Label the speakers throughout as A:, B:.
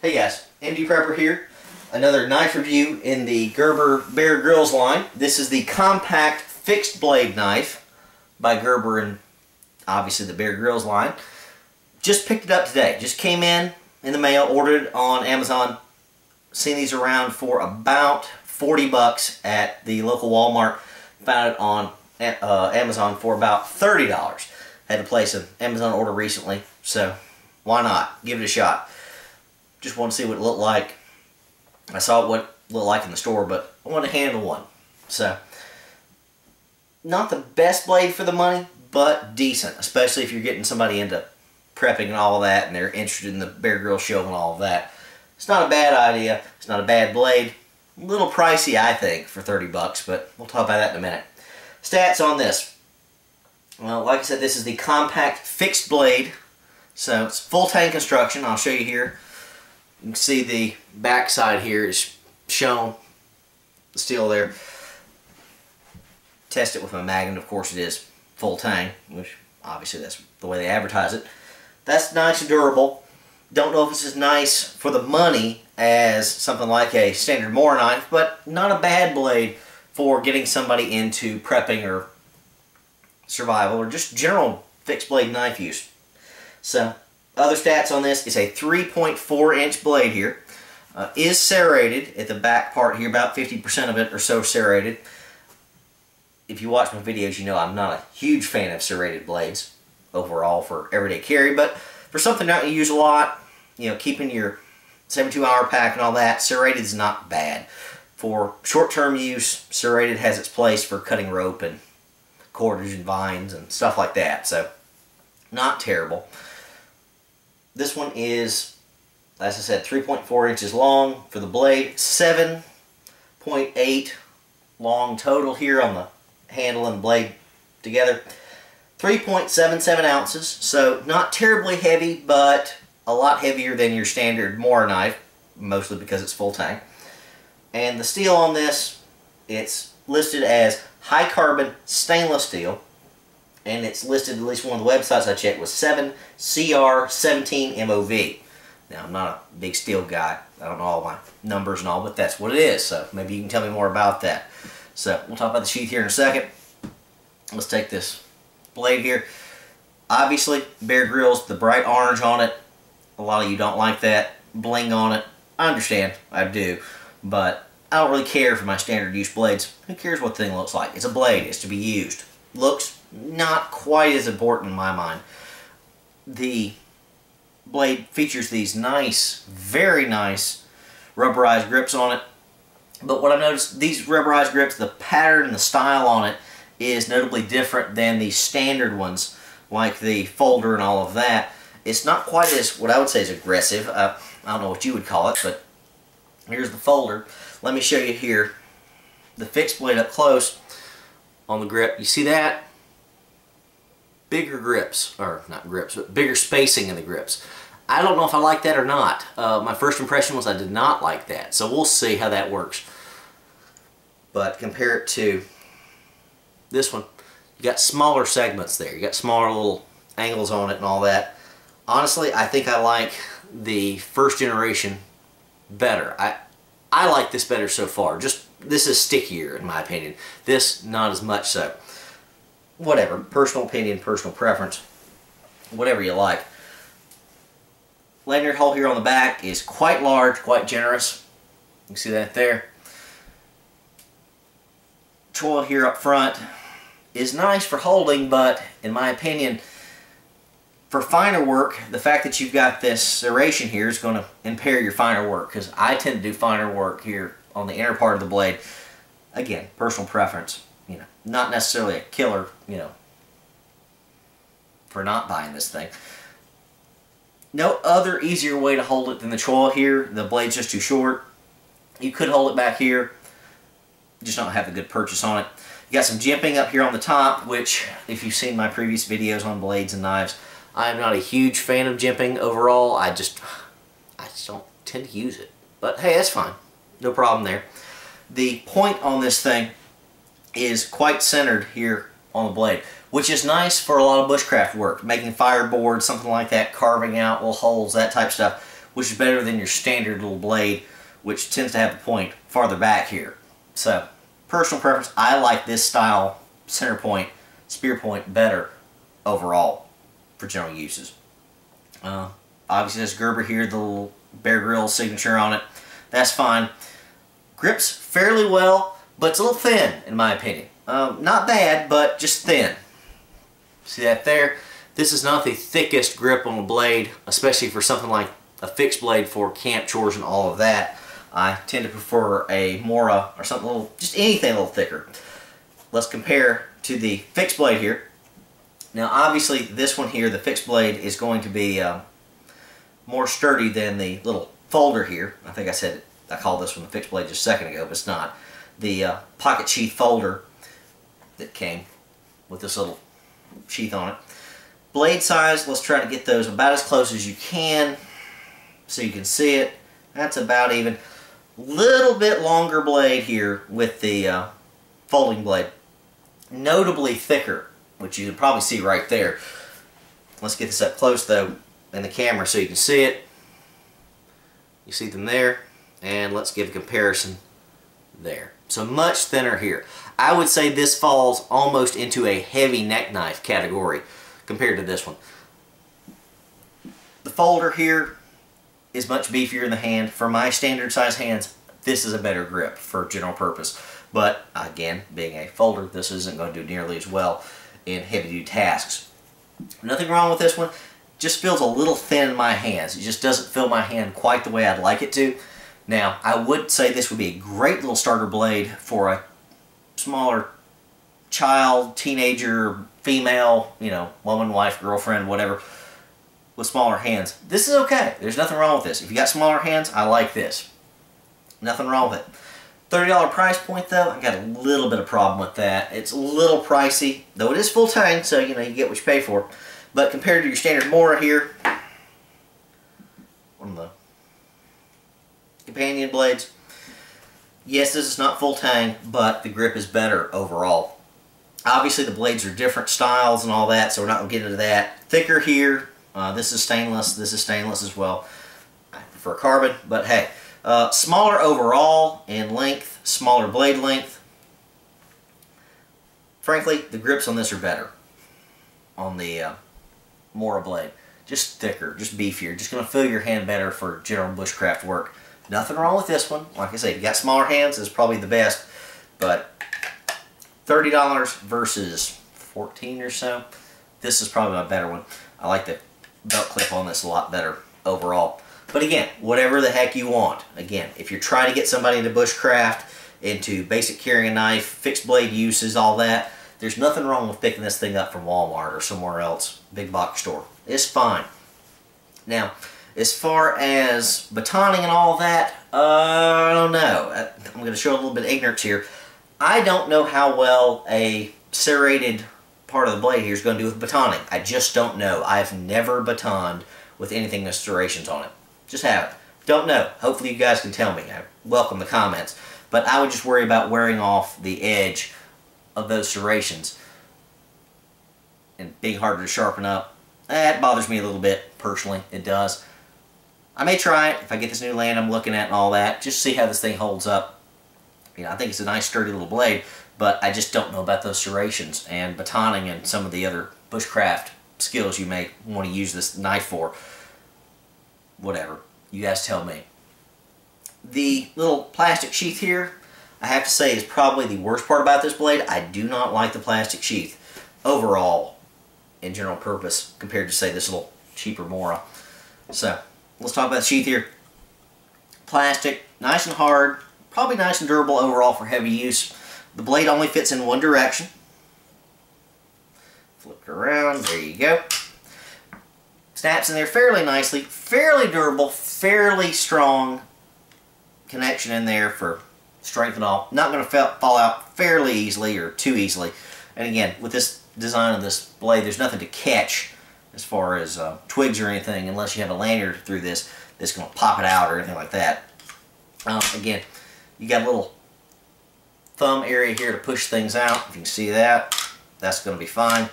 A: Hey guys, MD Prepper here. Another knife review in the Gerber Bear Grylls line. This is the compact fixed blade knife by Gerber and obviously the Bear Grylls line. Just picked it up today. Just came in the mail, ordered it on Amazon. Seen these around for about 40 bucks at the local Walmart. Found it on Amazon for about $30. Had to place an Amazon order recently, so why not? Give it a shot. Just want to see what it looked like. I saw what it looked like in the store, but I wanted to handle one. So, not the best blade for the money, but decent, especially if you're getting somebody into prepping and all of that, and they're interested in the Bear Grylls show and all of that. It's not a bad idea. It's not a bad blade. A little pricey, I think, for 30 bucks, but we'll talk about that in a minute. Stats on this. Well, like I said, this is the compact fixed blade. So, it's full tang construction. I'll show you here. You can see the back side here is shown, the steel there. Test it with my magnet, of course it is full tang, which obviously that's the way they advertise it. That's nice and durable. Don't know if it's as nice for the money as something like a standard Moore knife, but not a bad blade for getting somebody into prepping or survival or just general fixed blade knife use. So, other stats on this, it's a 3.4 inch blade here. Is serrated at the back part here, about 50% of it or so serrated. If you watch my videos, you know I'm not a huge fan of serrated blades overall for everyday carry, but for something that you use a lot, you know, keeping your 72-hour pack and all that, serrated is not bad. For short-term use, serrated has its place for cutting rope and cordage and vines and stuff like that, so not terrible. This one is, as I said, 3.4 inches long for the blade, 7.8 long total here on the handle and blade together. 3.77 ounces, so not terribly heavy, but a lot heavier than your standard Moore knife, mostly because it's full tang. And the steel on this, it's listed as high carbon stainless steel. And it's listed, at least one of the websites I checked, was 7CR17MOV. Now, I'm not a big steel guy. I don't know all my numbers and all, but that's what it is. So, maybe you can tell me more about that. So, we'll talk about the sheath here in a second. Let's take this blade here. Obviously, Bear Grylls, the bright orange on it. A lot of you don't like that. Bling on it. I understand. I do. But I don't really care for my standard use blades. Who cares what the thing looks like? It's a blade. It's to be used. Looks not quite as important in my mind. The blade features these nice, very nice rubberized grips on it. But what I've noticed, these rubberized grips, the pattern and the style on it is notably different than the standard ones, like the folder and all of that. It's not quite as, what I would say is aggressive. I don't know what you would call it, but here's the folder. Let me show you here the fixed blade up close on the grip. You see that? Bigger grips, or not grips, but bigger spacing in the grips. I don't know if I like that or not. My first impression was I did not like that, so we'll see how that works. But compare it to this one, you got smaller segments there. You got smaller little angles on it and all that. Honestly, I think I like the first generation better. I like this better so far. Just this is stickier in my opinion. This not as much so. Whatever, personal opinion, personal preference, whatever you like. Lanyard hole here on the back is quite large, quite generous. You can see that there. Choil here up front is nice for holding, but in my opinion, for finer work, the fact that you've got this serration here is going to impair your finer work, because I tend to do finer work here on the inner part of the blade. Again, personal preference. You know, not necessarily a killer, you know, for not buying this thing. No other easier way to hold it than the choil here. The blade's just too short. You could hold it back here, just not have a good purchase on it. You got some jimping up here on the top, which, if you've seen my previous videos on blades and knives, I'm not a huge fan of jimping overall. I just don't tend to use it. But hey, that's fine. No problem there. The point on this thing is quite centered here on the blade, which is nice for a lot of bushcraft work, making fireboards, something like that, carving out little holes, that type of stuff. which is better than your standard little blade, which tends to have the point farther back here. So, personal preference, I like this style center point, spear point better overall for general uses. Obviously there's Gerber here, the little Bear Grylls signature on it. That's fine. Grips fairly well, but it's a little thin in my opinion. Not bad, but just thin. See that there? This is not the thickest grip on a blade, especially for something like a fixed blade for camp chores and all of that. I tend to prefer a Mora or something a little, just anything a little thicker. Let's compare to the fixed blade here. Now obviously this one here, the fixed blade, is going to be more sturdy than the little folder here. I think I called this one the fixed blade just a second ago, but it's not. The pocket sheath folder that came with this little sheath on it. Blade size, let's try to get those about as close as you can so you can see it. That's about even. Little bit longer blade here with the folding blade. Notably thicker, which you can probably see right there. Let's get this up close though in the camera so you can see it. You see them there, and let's give a comparison there. So much thinner here. I would say this falls almost into a heavy neck knife category compared to this one. The folder here is much beefier in the hand. For my standard size hands, this is a better grip for general purpose. But again, being a folder, this isn't going to do nearly as well in heavy-duty tasks. Nothing wrong with this one. Just feels a little thin in my hands. It just doesn't fill my hand quite the way I'd like it to. Now, I would say this would be a great little starter blade for a smaller child, teenager, female, you know, woman, wife, girlfriend, whatever, with smaller hands. This is okay. There's nothing wrong with this. If you got smaller hands, I like this. Nothing wrong with it. $30 price point though, I got a little bit of problem with that. It's a little pricey, though it is full tang, so you know you get what you pay for. But compared to your standard Mora here, one of the companion blades, yes, this is not full tang, but the grip is better overall. Obviously the blades are different styles and all that, so we're not going to get into that. Thicker here, this is stainless as well. I prefer carbon, but hey. Smaller overall in length, smaller blade length. Frankly, the grips on this are better on the Mora blade. Just thicker, just beefier, just going to fill your hand better for general bushcraft work. Nothing wrong with this one. Like I say, if you got smaller hands, it's probably the best. But $30 versus $14 or so, this is probably my better one. I like the belt clip on this a lot better overall. But again, whatever the heck you want. Again, if you're trying to get somebody into bushcraft, into basic carrying a knife, fixed blade uses, all that, there's nothing wrong with picking this thing up from Walmart or somewhere else, big box store. It's fine. Now, as far as batoning and all that, I don't know. I'm going to show a little bit of ignorance here. I don't know how well a serrated part of the blade here is going to do with batoning. I just don't know. I've never batoned with anything with serrations on it. Just haven't. Don't know. Hopefully you guys can tell me. I welcome the comments. But I would just worry about wearing off the edge of those serrations and being harder to sharpen up. That bothers me a little bit, personally. It does. I may try it if I get this new land I'm looking at and all that, just see how this thing holds up. You know, I think it's a nice sturdy little blade, but I just don't know about those serrations and batoning and some of the other bushcraft skills you may want to use this knife for. Whatever. You guys tell me. The little plastic sheath here, I have to say, is probably the worst part about this blade. I do not like the plastic sheath overall in general purpose compared to, say, this little cheaper Mora. So, let's talk about the sheath here. Plastic, nice and hard, probably nice and durable overall for heavy use. The blade only fits in one direction. Flip it around, there you go. Snaps in there fairly nicely, fairly durable, fairly strong connection in there for strength and all. Not going to fall out fairly easily or too easily. And again, with this design of this blade, there's nothing to catch as far as twigs or anything unless you have a lanyard through this that's going to pop it out or anything like that. Again, you got a little thumb area here to push things out. If you can see that, that's going to be fine.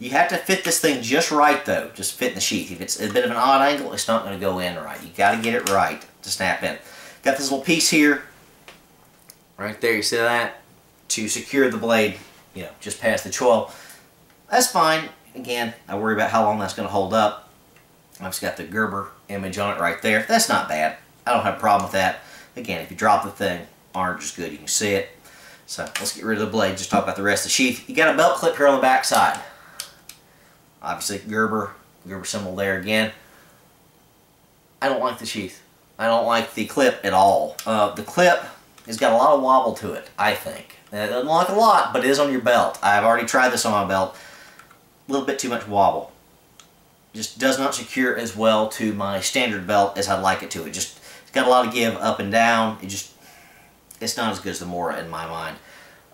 A: You have to fit this thing just right though, just fit in the sheath. If it's a bit of an odd angle, it's not going to go in right. You got to get it right to snap in. Got this little piece here, right there, you see that? To secure the blade, you know, just past the choil. That's fine. Again, I worry about how long that's going to hold up. I've just got the Gerber image on it right there. That's not bad. I don't have a problem with that. Again, if you drop the thing, orange is good. You can see it. So let's get rid of the blade. Just talk about the rest of the sheath. You got a belt clip here on the back side. Obviously, Gerber symbol there again. I don't like the sheath. I don't like the clip at all. The clip has got a lot of wobble to it, I think. It doesn't look a lot, but it is on your belt. I've already tried this on my belt. A little bit too much wobble. Just does not secure as well to my standard belt as I'd like it to. It's got a lot of give up and down. It's not as good as the Mora in my mind.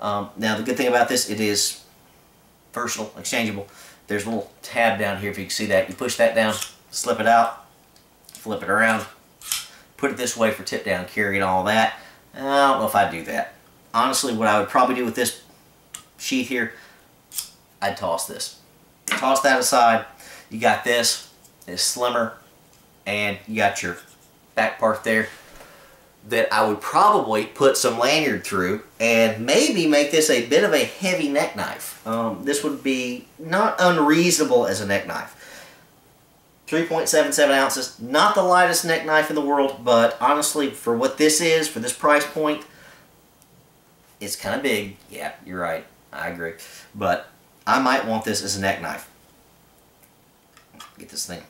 A: Now the good thing about this, it is versatile, exchangeable. There's a little tab down here if you can see that. You push that down, slip it out, flip it around, put it this way for tip down carry and all that. I don't know if I'd do that. Honestly, what I would probably do with this sheath here, I'd toss this. Toss that aside. You got this. It's slimmer. And you got your back part there that I would probably put some lanyard through and maybe make this a bit of a heavy neck knife. This would be not unreasonable as a neck knife. 3.77 ounces, not the lightest neck knife in the world, but honestly, for what this is, for this price point, it's kind of big. Yeah, you're right. I agree. But I might want this as a neck knife. Get this thing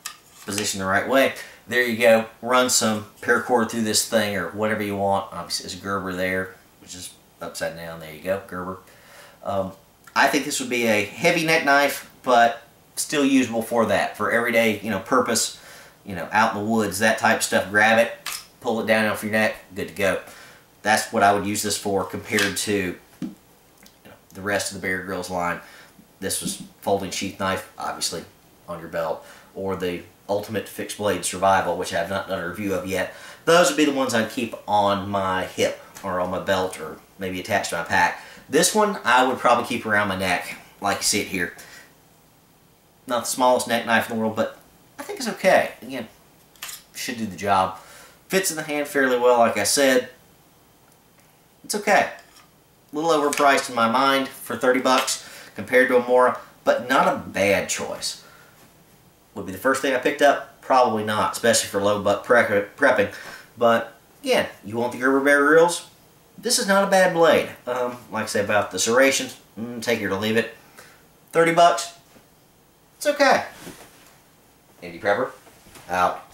A: positioned the right way. There you go. Run some paracord through this thing or whatever you want. Obviously, there's Gerber there, which is upside down. There you go, Gerber. I think this would be a heavy neck knife, but still usable for that, for everyday, purpose, out in the woods, that type of stuff. Grab it, pull it down off your neck, good to go. That's what I would use this for compared to the rest of the Bear Grylls line. This was folding sheath knife, obviously, on your belt, or the Ultimate Fixed Blade Survival, which I have not done a review of yet. Those would be the ones I'd keep on my hip, or on my belt, or maybe attached to my pack. This one, I would probably keep around my neck, like you see it here. Not the smallest neck knife in the world, but I think it's okay. Again, should do the job. Fits in the hand fairly well, like I said. It's okay. A little overpriced in my mind for 30 bucks compared to a Mora, but not a bad choice. Would be the first thing I picked up? Probably not, especially for low buck prepping. But again, you want the Gerber Bear Grylls? This is not a bad blade. Like I say about the serrations, take it or leave it. 30 bucks, it's okay. Indie Prepper, out.